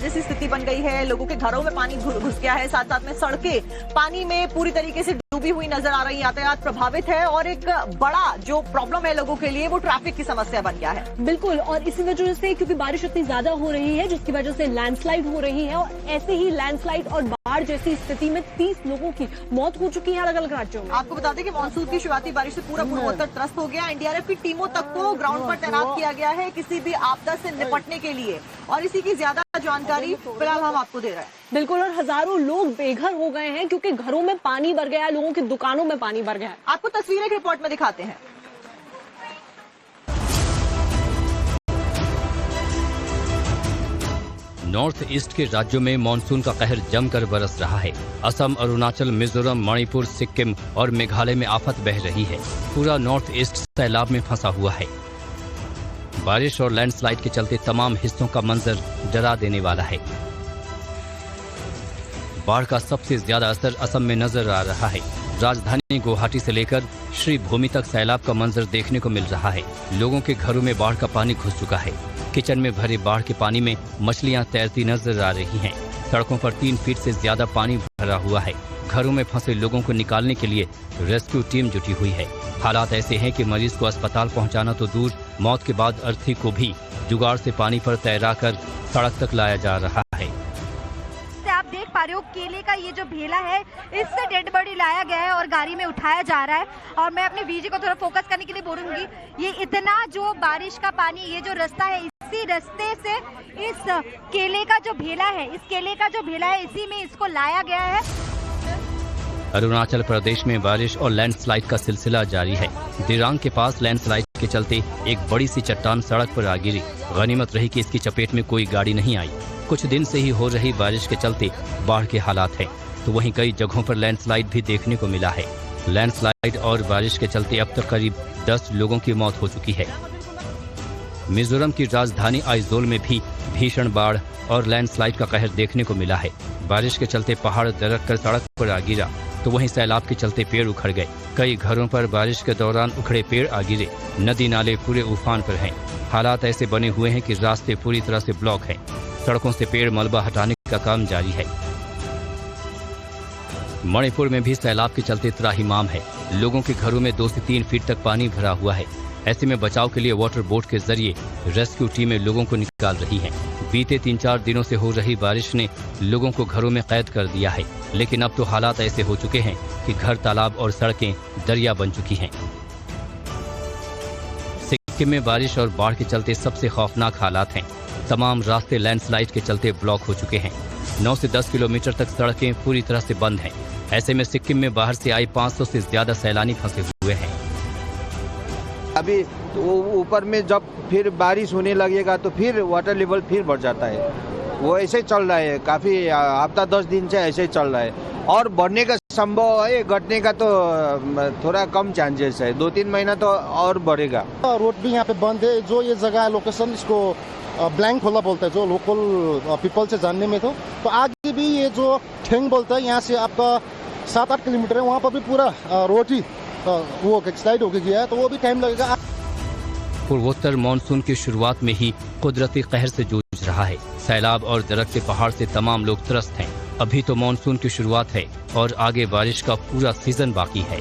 जैसी स्थिति बन गई है, लोगों के घरों में पानी घुस गया है, साथ साथ में सड़कें पानी में पूरी तरीके से डूबी हुई नजर आ रही, यातायात प्रभावित है और एक बड़ा जो प्रॉब्लम है लोगों के लिए वो ट्रैफिक की समस्या बन गया है। बिल्कुल, और इसी वजह से क्योंकि बारिश इतनी ज्यादा हो रही है जिसकी वजह से लैंडस्लाइड हो रही है और ऐसे ही लैंडस्लाइड और बाढ़ जैसी स्थिति में 30 लोगों की मौत हो चुकी है अलग अलग राज्यों में। आपको बता दें कि मानसून की शुरुआती बारिश से पूरा पूर्वोत्तर त्रस्त हो गया। एनडीआरएफ की टीमों तक को ग्राउंड पर तैनात किया गया है किसी भी आपदा से निपटने के लिए, और इसी की ज्यादा जानकारी फिलहाल हम आपको दे रहे हैं। बिल्कुल, और हजारों लोग बेघर हो गए हैं क्योंकि घरों में पानी भर गया है, लोगों की दुकानों में पानी भर गया है। आपको तस्वीरें एक रिपोर्ट में दिखाते हैं। नॉर्थ ईस्ट के राज्यों में मानसून का कहर जमकर बरस रहा है। असम, अरुणाचल, मिजोरम, मणिपुर, सिक्किम और मेघालय में आफत बह रही है। पूरा नॉर्थ ईस्ट सैलाब में फंसा हुआ है। बारिश और लैंडस्लाइड के चलते तमाम हिस्सों का मंजर डरा देने वाला है। बाढ़ का सबसे ज्यादा असर असम में नजर आ रहा है। राजधानी गुवाहाटी से लेकर श्रीभूमि तक सैलाब का मंजर देखने को मिल रहा है। लोगों के घरों में बाढ़ का पानी घुस चुका है। किचन में भरे बाढ़ के पानी में मछलियां तैरती नजर आ रही हैं। सड़कों पर 3 फीट से ज्यादा पानी भरा हुआ है। घरों में फंसे लोगों को निकालने के लिए रेस्क्यू टीम जुटी हुई है। हालात ऐसे हैं कि मरीज को अस्पताल पहुंचाना तो दूर, मौत के बाद अर्थी को भी जुगाड़ से पानी पर तैरा कर सड़क तक लाया जा रहा है। आप देख पा रहे हो केले का ये जो भेला है, इससे डेड बॉडी लाया गया है और गाड़ी में उठाया जा रहा है। और मैं अपने वीजी को थोड़ा फोकस करने के लिए बोलूंगी, ये इतना जो बारिश का पानी, ये जो रास्ता है, इसी रास्ते से इस केले का जो भेला है, इसी में इसको लाया गया है। अरुणाचल प्रदेश में बारिश और लैंडस्लाइड का सिलसिला जारी है। दिरांग के पास लैंडस्लाइड के चलते एक बड़ी सी चट्टान सड़क पर आ गिरी। गनीमत रही कि इसकी चपेट में कोई गाड़ी नहीं आई। कुछ दिन से ही हो रही बारिश के चलते बाढ़ के हालात हैं, तो वहीं कई जगहों पर लैंडस्लाइड भी देखने को मिला है। लैंडस्लाइड और बारिश के चलते अब तक करीब 10 लोगों की मौत हो चुकी है। मिजोरम की राजधानी आइजोल में भी भीषण बाढ़ और लैंडस्लाइड का कहर देखने को मिला है। बारिश के चलते पहाड़ दरक कर सड़क पर आ गिरा, तो वहीं सैलाब के चलते पेड़ उखड़ गए। कई घरों पर बारिश के दौरान उखड़े पेड़ आ गिरे। नदी नाले पूरे उफान पर हैं। हालात ऐसे बने हुए हैं कि रास्ते पूरी तरह से ब्लॉक हैं। सड़कों से पेड़ मलबा हटाने का काम जारी है। मणिपुर में भी सैलाब के चलते त्राहिमाम है। लोगों के घरों में 2 से 3 फीट तक पानी भरा हुआ है। ऐसे में बचाव के लिए वाटर बोट के जरिए रेस्क्यू टीमें लोगों को निकाल रही हैं। बीते 3-4 दिनों से हो रही बारिश ने लोगों को घरों में कैद कर दिया है, लेकिन अब तो हालात ऐसे हो चुके हैं कि घर, तालाब और सड़कें दरिया बन चुकी हैं। सिक्किम में बारिश और बाढ़ के चलते सबसे खौफनाक हालात हैं। तमाम रास्ते लैंडस्लाइड के चलते ब्लॉक हो चुके हैं। 9 से 10 किलोमीटर तक सड़कें पूरी तरह से बंद हैं। ऐसे में सिक्किम में बाहर से आए 500 से ज्यादा सैलानी फंसे हुए हैं। अभी तो ऊपर में जब फिर बारिश होने लगेगा तो फिर वाटर लेवल फिर बढ़ जाता है। वो ऐसे चल रहा है, काफी हफ्ता 10 दिन से ऐसे चल रहा है और बढ़ने का संभव है, घटने का तो थोड़ा कम चांसेस है। 2-3 महीना तो और बढ़ेगा। रोड भी यहाँ पे बंद है। जो ये जगह है लोकेशन, इसको ब्लैंक खोला बोलता है जो लोकल पीपल से जानने में। तो आगे भी ये जो ठेंग बोलता है, यहाँ से आपका 7-8 किलोमीटर है, वहाँ पर भी पूरा रोड ही वो स्लाइड होके गया है, तो वो भी टाइम लगेगा। पूर्वोत्तर मानसून की शुरुआत में ही कुदरती कहर से जूझ रहा है। सैलाब और दरकते पहाड़ से तमाम लोग त्रस्त हैं। अभी तो मानसून की शुरुआत है और आगे बारिश का पूरा सीजन बाकी है।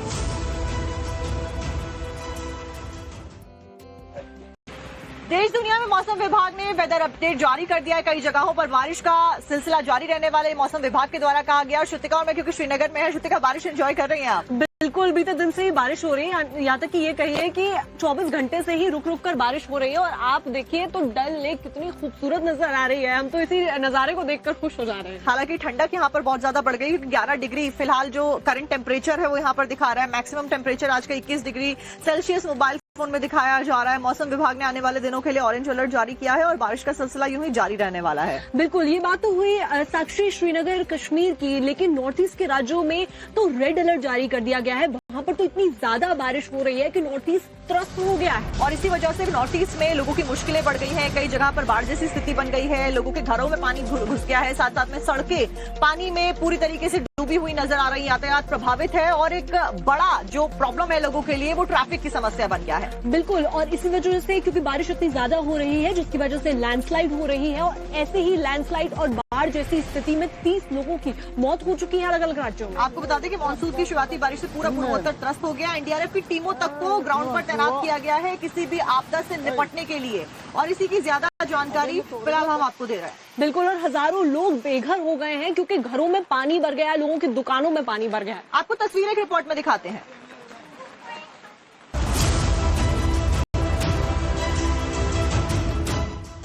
देश दुनिया में मौसम विभाग ने वेदर अपडेट जारी कर दिया है। कई जगहों पर बारिश का सिलसिला जारी रहने वाले मौसम विभाग के द्वारा कहा गया। श्रुतिका और मैं क्योंकि श्रीनगर में है, श्रुतिका बारिश एंजॉय कर रही हैं आप? बिल्कुल, बीते दिन से ही बारिश हो रही है। यहाँ तक कि ये कहिए कि 24 घंटे से ही रुक रुक कर बारिश हो रही है। और आप देखिए तो डल लेक कितनी खूबसूरत नजर आ रही है। हम तो इसी नजारे को देखकर खुश हो जा रहे हैं। हालांकि ठंडक यहाँ पर बहुत ज्यादा बढ़ गई। 11 डिग्री फिलहाल जो करंट टेम्परेचर है वो यहाँ पर दिखा रहा है। मैक्सिमम टेम्परेचर आज का 21 डिग्री सेल्सियस मोबाइल फोन में दिखाया जा रहा है। मौसम विभाग ने आने वाले दिनों के लिए ऑरेंज अलर्ट जारी किया है और बारिश का सिलसिला यूं ही जारी रहने वाला है। बिल्कुल, ये बात तो हुई साक्षी श्रीनगर कश्मीर की, लेकिन नॉर्थ ईस्ट के राज्यों में तो रेड अलर्ट जारी कर दिया गया है। वहाँ पर तो इतनी ज्यादा बारिश हो रही है कि नॉर्थ ईस्ट त्रस्त हो गया है और इसी वजह से नॉर्थ ईस्ट में लोगों की मुश्किलें बढ़ गई हैं। कई जगह पर बाढ़ जैसी स्थिति बन गई है। लोगों के घरों में पानी घुस गया है, साथ साथ में सड़कें पानी में पूरी तरीके से डूबी हुई नजर आ रही, यातायात प्रभावित है और एक बड़ा जो प्रॉब्लम है लोगों के लिए वो ट्रैफिक की समस्या बन गया है। बिल्कुल, और इसी वजह से क्योंकि बारिश इतनी ज्यादा हो रही है जिसकी वजह से लैंडस्लाइड हो रही है, और ऐसे ही लैंडस्लाइड और बाढ़ जैसी स्थिति में 30 लोगों की मौत हो चुकी है अलग अलग राज्यों में। आपको बता दें कि मानसून की शुरुआती बारिश से पूरा पूर्वोत्तर त्रस्त हो गया। एनडीआरएफ की टीमों तक को ग्राउंड पर तैनात किया गया है किसी भी आपदा से निपटने के लिए, और इसी की ज्यादा जानकारी फिलहाल हम आपको दे रहे हैं। बिल्कुल, और हजारों लोग बेघर हो गए हैं क्योंकि घरों में पानी भर गया है, लोगों की दुकानों में पानी भर गया है। आपको तस्वीरें एक रिपोर्ट में दिखाते हैं।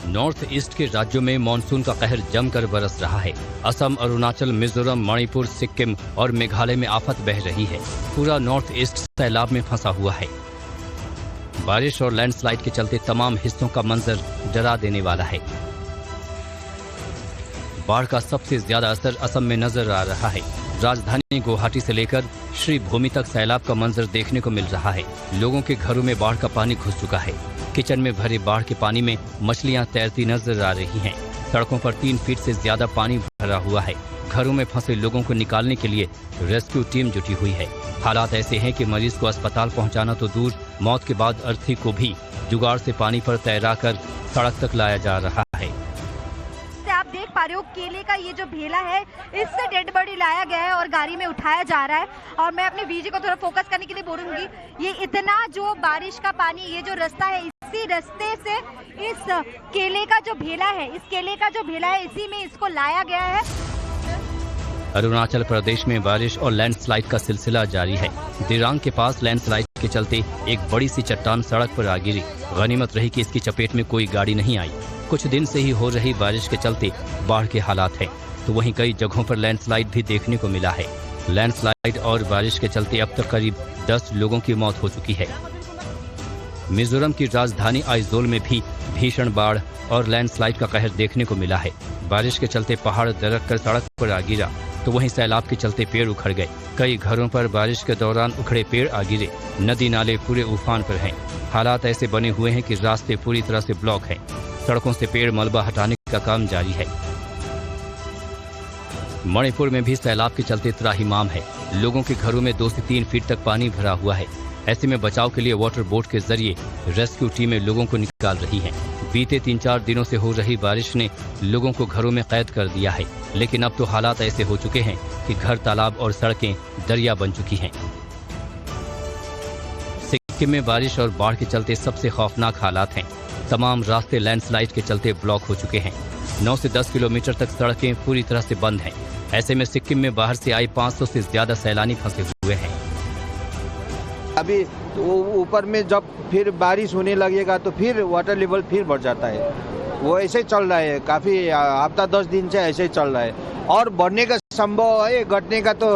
नॉर्थ ईस्ट के राज्यों में मानसून का कहर जमकर बरस रहा है। असम, अरुणाचल, मिजोरम, मणिपुर, सिक्किम और मेघालय में आफत बह रही है। पूरा नॉर्थ ईस्ट सैलाब में फंसा हुआ है। बारिश और लैंडस्लाइड के चलते तमाम हिस्सों का मंजर डरा देने वाला है। बाढ़ का सबसे ज्यादा असर असम में नजर आ रहा है। राजधानी गुवाहाटी से लेकर श्रीभूमि तक सैलाब का मंजर देखने को मिल रहा है। लोगों के घरों में बाढ़ का पानी घुस चुका है। किचन में भरे बाढ़ के पानी में मछलियां तैरती नजर आ रही हैं। सड़कों पर 3 फीट से ज्यादा पानी भरा हुआ है। घरों में फंसे लोगों को निकालने के लिए रेस्क्यू टीम जुटी हुई है। हालात ऐसे हैं कि मरीज को अस्पताल पहुंचाना तो दूर, मौत के बाद अर्थी को भी जुगाड़ से पानी पर तैराकर सड़क तक लाया जा रहा है। आप देख पा रहे हो केले का ये जो भेला है, इससे डेड बॉडी लाया गया है और गाड़ी में उठाया जा रहा है। और मैं अपने वीजी को थोड़ा फोकस करने के लिए बोलूंगी, ये इतना जो बारिश का पानी, ये जो रास्ता है, इसी रास्ते से इस केले का जो भेला है, इसी में इसको लाया गया है। अरुणाचल प्रदेश में बारिश और लैंडस्लाइड का सिलसिला जारी है। दिरांग के पास लैंडस्लाइड के चलते एक बड़ी सी चट्टान सड़क पर आ गिरी। गनीमत रही कि इसकी चपेट में कोई गाड़ी नहीं आई। कुछ दिन से ही हो रही बारिश के चलते बाढ़ के हालात हैं, तो वहीं कई जगहों पर लैंडस्लाइड भी देखने को मिला है। लैंडस्लाइड और बारिश के चलते अब तक करीब 10 लोगों की मौत हो चुकी है। मिजोरम की राजधानी आइजोल में भी भीषण बाढ़ और लैंडस्लाइड का कहर देखने को मिला है। बारिश के चलते पहाड़ दरक कर सड़क पर आ गिरा, तो वहीं सैलाब के चलते पेड़ उखड़ गए। कई घरों पर बारिश के दौरान उखड़े पेड़ आ गिरे। नदी नाले पूरे उफान पर हैं। हालात ऐसे बने हुए हैं कि रास्ते पूरी तरह से ब्लॉक हैं। सड़कों से पेड़ मलबा हटाने का काम जारी है। मणिपुर में भी सैलाब के चलते त्राहिमाम है। लोगों के घरों में 2 से 3 फीट तक पानी भरा हुआ है। ऐसे में बचाव के लिए वाटर बोट के जरिए रेस्क्यू टीमें लोगों को निकाल रही हैं। बीते 3-4 दिनों से हो रही बारिश ने लोगों को घरों में कैद कर दिया है, लेकिन अब तो हालात ऐसे हो चुके हैं कि घर, तालाब और सड़कें दरिया बन चुकी हैं। सिक्किम में बारिश और बाढ़ के चलते सबसे खौफनाक हालात हैं। तमाम रास्ते लैंडस्लाइड के चलते ब्लॉक हो चुके हैं। 9 से 10 किलोमीटर तक सड़कें पूरी तरह से बंद हैं। ऐसे में सिक्किम में बाहर से आए 500 से ज्यादा सैलानी फंसे हुए हैं। अभी ऊपर में जब फिर बारिश होने लगेगा तो फिर वाटर लेवल फिर बढ़ जाता है। वो ऐसे चल रहा है, काफ़ी हफ्ता 10 दिन से ऐसे चल रहा है, और बढ़ने का संभव है, घटने का तो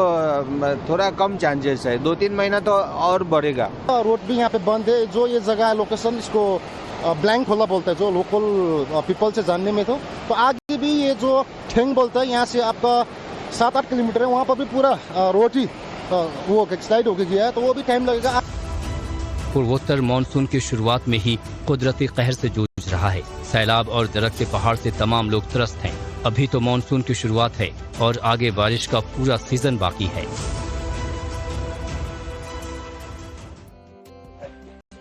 थोड़ा कम चांसेस है। 2-3 महीना तो और बढ़ेगा। रोड भी यहाँ पे बंद है। जो ये जगह है लोकेशन, इसको ब्लैंक होला बोलता है, जो लोकल पीपल से जानने में तो आगे भी ये जो ठेंग बोलता है, यहाँ से आपका 7-8 किलोमीटर है, वहाँ पर भी पूरा रोड ही वो स्लाइड होके गया है, तो वो भी टाइम लगेगा। पूर्वोत्तर मानसून की शुरुआत में ही कुदरती कहर से जूझ रहा है। सैलाब और दरकते पहाड़ से तमाम लोग त्रस्त हैं। अभी तो मानसून की शुरुआत है और आगे बारिश का पूरा सीजन बाकी है।